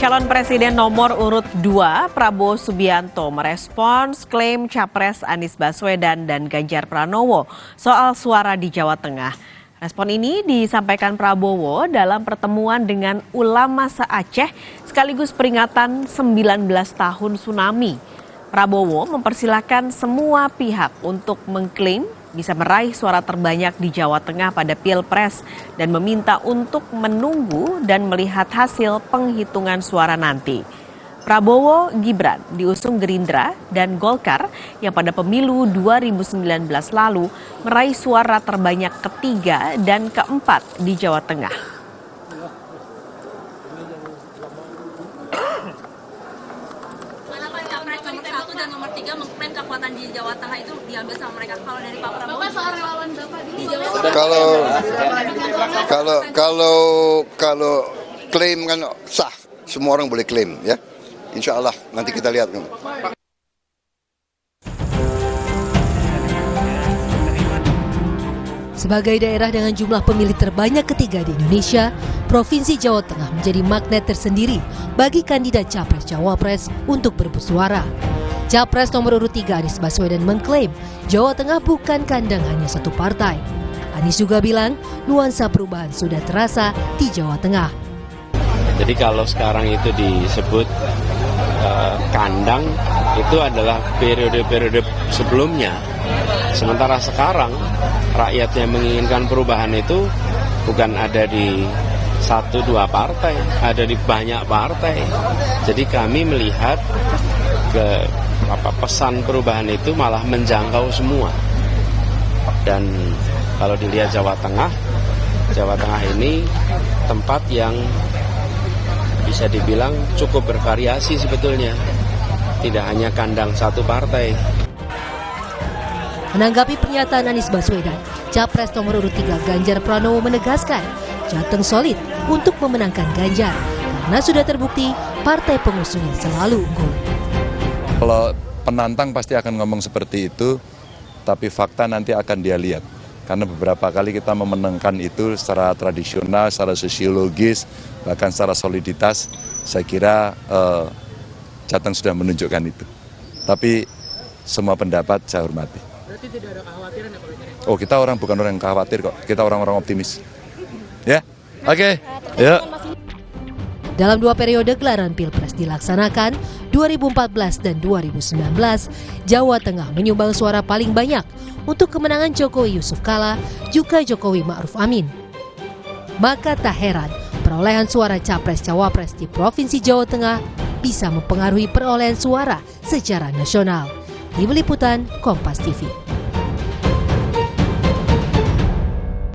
Calon Presiden nomor urut 2 Prabowo Subianto merespons klaim Capres Anies Baswedan dan Ganjar Pranowo soal suara di Jawa Tengah. Respon ini disampaikan Prabowo dalam pertemuan dengan ulama se-Aceh sekaligus peringatan 19 tahun tsunami. Prabowo mempersilahkan semua pihak untuk mengklaim bisa meraih suara terbanyak di Jawa Tengah pada Pilpres dan meminta untuk menunggu dan melihat hasil penghitungan suara nanti. Prabowo Gibran diusung Gerindra dan Golkar yang pada pemilu 2019 lalu meraih suara terbanyak ketiga dan keempat di Jawa Tengah. Nomor 1 dan nomor 3 mengklaim kekuatan di Jawa Tengah itu diambil sama mereka. Kalau dari Pak Prabowo, Bapak soal relawan Bapak di Jawa Tengah. Kalau klaim kan sah, semua orang boleh klaim ya. Insya Allah nanti kita lihat. Sebagai daerah dengan jumlah pemilih terbanyak ketiga di Indonesia, Provinsi Jawa Tengah menjadi magnet tersendiri bagi kandidat Capres-Cawapres untuk berebut suara. Capres nomor urut 3 Anies Baswedan mengklaim Jawa Tengah bukan kandang hanya satu partai. Anies juga bilang nuansa perubahan sudah terasa di Jawa Tengah. Jadi kalau sekarang itu disebut kandang, itu adalah periode-periode sebelumnya. Sementara sekarang rakyat yang menginginkan perubahan itu bukan ada di 1-2 partai, ada di banyak partai. Jadi kami melihat pesan perubahan itu malah menjangkau semua. Dan kalau dilihat Jawa Tengah ini tempat yang bisa dibilang cukup bervariasi sebetulnya. Tidak hanya kandang satu partai. Menanggapi pernyataan Anies Baswedan, Capres nomor urut 3 Ganjar Pranowo menegaskan Jateng solid untuk memenangkan Ganjar karena sudah terbukti partai pengusungnya selalu unggul. Kalau penantang pasti akan ngomong seperti itu, tapi fakta nanti akan dia lihat. Karena beberapa kali kita memenangkan itu secara tradisional, secara sosiologis, bahkan secara soliditas, saya kira Jateng sudah menunjukkan itu. Tapi semua pendapat saya hormati. Berarti tidak ada kekhawatiran ya Pak? Oh, kita bukan orang yang khawatir kok, kita orang-orang optimis. Ya, oke. Yuk. Dalam 2 periode gelaran Pilpres dilaksanakan, 2014 dan 2019, Jawa Tengah menyumbang suara paling banyak untuk kemenangan Jokowi Yusuf Kala, juga Jokowi Ma'ruf Amin. Maka tak heran perolehan suara Capres-Cawapres di Provinsi Jawa Tengah bisa mempengaruhi perolehan suara secara nasional. Tim Liputan Kompas TV.